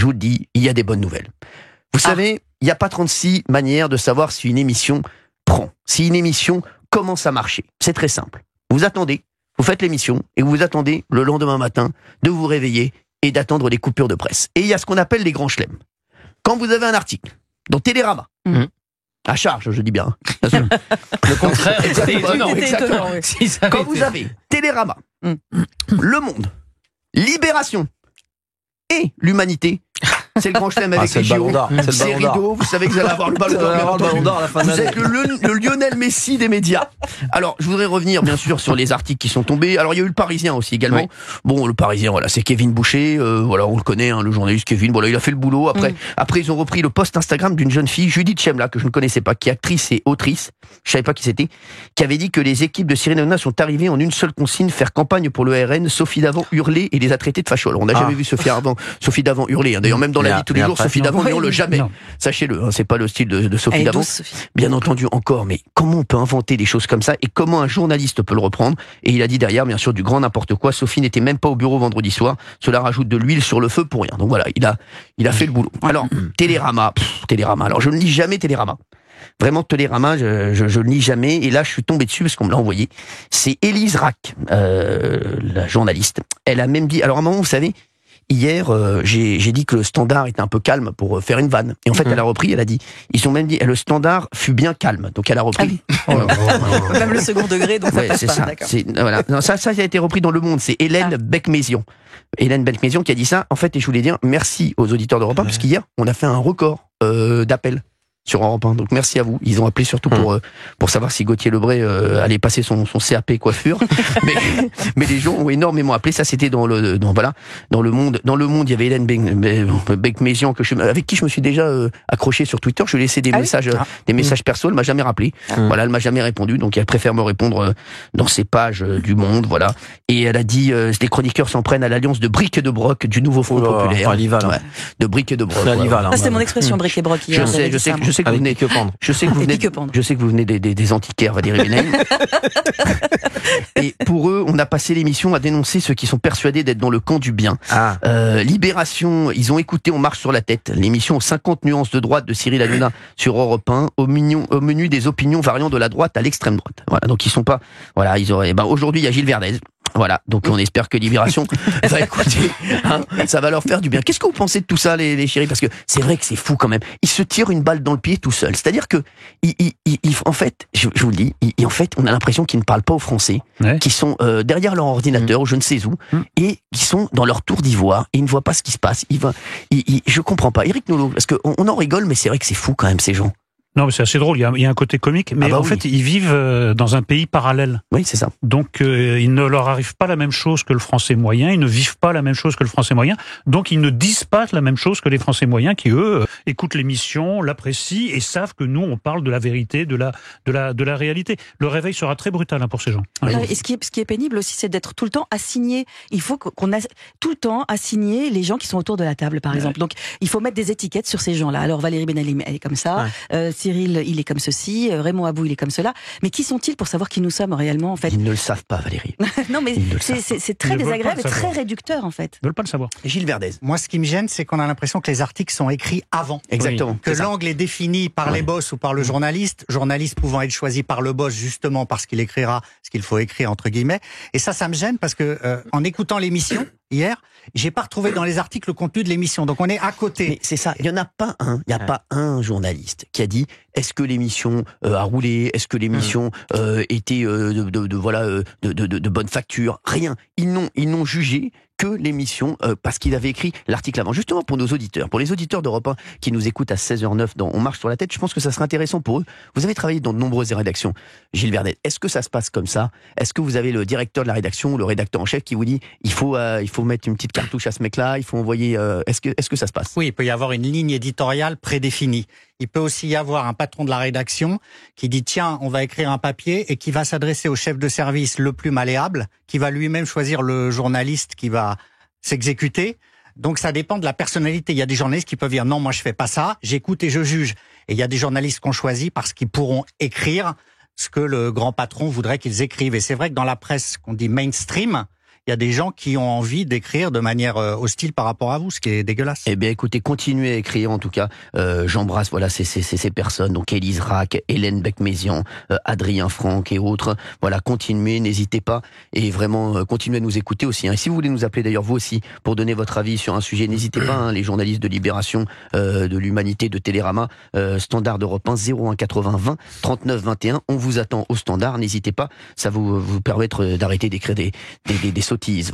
je vous le dis, il y a des bonnes nouvelles. Vous savez, il n'y a pas 36 manières de savoir si une émission prend, si une émission commence à marcher. C'est très simple. Vous attendez, vous faites l'émission, et vous attendez le lendemain matin de vous réveiller et d'attendre les coupures de presse. Et il y a ce qu'on appelle les grands chelems. Quand vous avez un article dans Télérama, à charge, je dis bien. Le contraire, exactement. Étonnant, oui. Si ça avait Quand vous été- avez Télérama, Le Monde, Libération et l'Humanité, c'est le grand chelem avec c'est les le ballon JO. d'or. C'est le C'est ballon d'or. rideau, vous savez que vous allez avoir le ballon Vous allez d'or. avoir le ballon d'or à la fin de Vous l'année. êtes le Lionel Messi des médias. Alors, je voudrais revenir, bien sûr, sur les articles qui sont tombés. Alors, il y a eu le Parisien aussi, également. Oui. Bon, le Parisien, voilà, c'est Kevin Boucher. Voilà, on le connaît, hein, le journaliste Kevin. Voilà, il a fait le boulot. Après, ils ont repris le post Instagram d'une jeune fille, Judith Chemla, que je ne connaissais pas, qui est actrice et autrice. Je savais pas qui c'était. Qui avait dit que les équipes de Cyril Hanouna sont arrivées en une seule consigne, faire campagne pour le RN. Sophie Davant hurler et les a traités de fachos. Alors, on n'a jamais vu Sophie Davant hurler. Hein. D'ailleurs, même dans la vie de tous les jours, après, Sophie Davant non. hurle jamais. Non. Sachez-le, hein, c'est pas le style de Sophie Elle est Davant. douce, Sophie. Bien entendu encore, mais comment on peut inventer des choses comme ça et comment un journaliste peut le reprendre? Et il a dit derrière, bien sûr, du grand n'importe quoi. Sophie n'était même pas au bureau vendredi soir. Cela rajoute de l'huile sur le feu pour rien. Donc voilà, il a fait le boulot. Alors, Télérama. Alors, je ne lis jamais Télérama. Vraiment, Télérama, je ne lis jamais. Et là, je suis tombé dessus parce qu'on me l'a envoyé. C'est Élise Rack, la journaliste. Elle a même dit, alors à un moment, vous savez, hier, j'ai dit que le Standard était un peu calme pour faire une vanne. Et en fait, elle a repris, elle a dit, ils ont même dit, le Standard fut bien calme. Donc elle a repris. Même le second degré, donc ça Ouais, passe c'est pas. ça. D'accord. Voilà. Non, ça a été repris dans Le Monde. C'est Hélène Beck-Mézion. Hélène Beck-Mézion qui a dit ça. En fait, et je voulais dire merci aux auditeurs d'Europe 1, parce qu'hier, on a fait un record d'appels sur Europe 1. Donc merci à vous. Ils ont appelé surtout pour savoir si Gauthier Lebray allait passer son CAP coiffure. mais les gens ont énormément appelé. Ça, c'était dans le Monde. Dans Le Monde, il y avait Hélène Beck-Mézion avec qui je me suis déjà accroché sur Twitter. Je lui ai laissé des messages perso. Elle m'a jamais rappelé. Voilà, elle m'a jamais répondu. Donc elle préfère me répondre dans ses pages du Monde. Voilà. Et elle a dit les chroniqueurs s'en prennent à l'alliance de briques et de broc du nouveau Front populaire. elle y va, là. Ouais, de briques et de broc. Elle y voilà. va, là. Ça, c'était mon expression, bric et broc. hier, Je j'avais dit sais ça, que moi. vous Avec venez. pique-pendre. Je sais que vous Et venez. pique-pendre. Je sais que vous venez des antiquaires, Valérie Bénel. Et pour eux, on a passé l'émission à dénoncer ceux qui sont persuadés d'être dans le camp du bien. Libération, ils ont écouté On marche sur la tête, l'émission aux 50 nuances de droite de Cyril Hanouna sur Europe 1, au menu des opinions variant de la droite à l'extrême droite. Voilà, donc ils sont pas. Voilà, ils auraient. Aujourd'hui, il y a Gilles Verdez. Voilà, donc on espère que Libération va écouter, hein, ça va leur faire du bien. Qu'est-ce que vous pensez de tout ça, les chéris? Parce que c'est vrai que c'est fou quand même. Ils se tirent une balle dans le pied tout seuls. C'est-à-dire que, en fait, je vous le dis, en fait, on a l'impression qu'ils ne parlent pas aux Français, qui sont derrière leur ordinateur ou je ne sais où, et qui sont dans leur tour d'ivoire et ils ne voient pas ce qui se passe. Je comprends pas. Éric Nolot, parce qu'on en rigole, mais c'est vrai que c'est fou quand même ces gens. Non, mais c'est assez drôle. Il y a un côté comique, mais en fait, ils vivent dans un pays parallèle. Oui, c'est ça. Donc, il ne leur arrive pas la même chose que le français moyen. Ils ne vivent pas la même chose que le français moyen. Donc, ils ne disent pas la même chose que les français moyens qui, eux, écoutent l'émission, l'apprécient et savent que nous, on parle de la vérité, de la réalité. Le réveil sera très brutal pour ces gens. Et ce qui est pénible aussi, c'est d'être tout le temps assigné. Il faut qu'on a tout le temps assigné les gens qui sont autour de la table, par exemple. Donc, il faut mettre des étiquettes sur ces gens-là. Alors, Valérie Bénal, elle est comme ça. Cyril, il est comme ceci. Raymond Abou, il est comme cela. Mais qui sont-ils pour savoir qui nous sommes réellement, en fait? Ils ne le savent pas, Valérie. Non, mais c'est très désagréable et très réducteur, en fait. Ils ne veulent pas le savoir. Gilles Verdez. Moi, ce qui me gêne, c'est qu'on a l'impression que les articles sont écrits avant. Exactement. Que l'angle est défini par les boss ou par le journaliste pouvant être choisi par le boss justement parce qu'il écrira ce qu'il faut écrire entre guillemets. Et ça me gêne parce que en écoutant l'émission hier, j'ai pas retrouvé dans les articles le contenu de l'émission. Donc on est à côté. Mais c'est ça. Il y en a pas un. Il y a pas un journaliste qui a dit est-ce que l'émission a roulé, est-ce que l'émission était de bonne facture. Rien. Ils n'ont jugé que l'émission parce qu'il avait écrit l'article avant. Justement pour nos auditeurs, pour les auditeurs d'Europe 1 qui nous écoutent à 16h09 dans On marche sur la tête, je pense que ça serait intéressant pour eux. Vous avez travaillé dans de nombreuses rédactions, Gilles Vernet. Est-ce que ça se passe comme ça? Est-ce que vous avez le directeur de la rédaction, le rédacteur en chef qui vous dit il faut mettre une petite cartouche à ce mec-là, il faut envoyer est-ce que ça se passe? Oui, il peut y avoir une ligne éditoriale prédéfinie. Il peut aussi y avoir un patron de la rédaction qui dit tiens, on va écrire un papier et qui va s'adresser au chef de service le plus malléable, qui va lui-même choisir le journaliste qui va s'exécuter. Donc ça dépend de la personnalité. Il y a des journalistes qui peuvent dire non, moi je fais pas ça, j'écoute et je juge. Et il y a des journalistes qu'on choisit parce qu'ils pourront écrire ce que le grand patron voudrait qu'ils écrivent. Et c'est vrai que dans la presse qu'on dit mainstream, il y a des gens qui ont envie d'écrire de manière hostile par rapport à vous, ce qui est dégueulasse. Eh bien, écoutez, continuez à écrire. En tout cas, j'embrasse voilà ces personnes. Donc, Élise Rack, Hélène Beck-Mézian, Adrien Franck et autres. Voilà, continuez, n'hésitez pas et vraiment continuez à nous écouter aussi. Et si vous voulez nous appeler d'ailleurs vous aussi pour donner votre avis sur un sujet, n'hésitez pas. Les journalistes de Libération, de l'Humanité, de Télérama, Standard d'Europe 1, 01 80 20 39 21. On vous attend au standard. N'hésitez pas. Ça vous permettre d'arrêter d'écrire des sottises.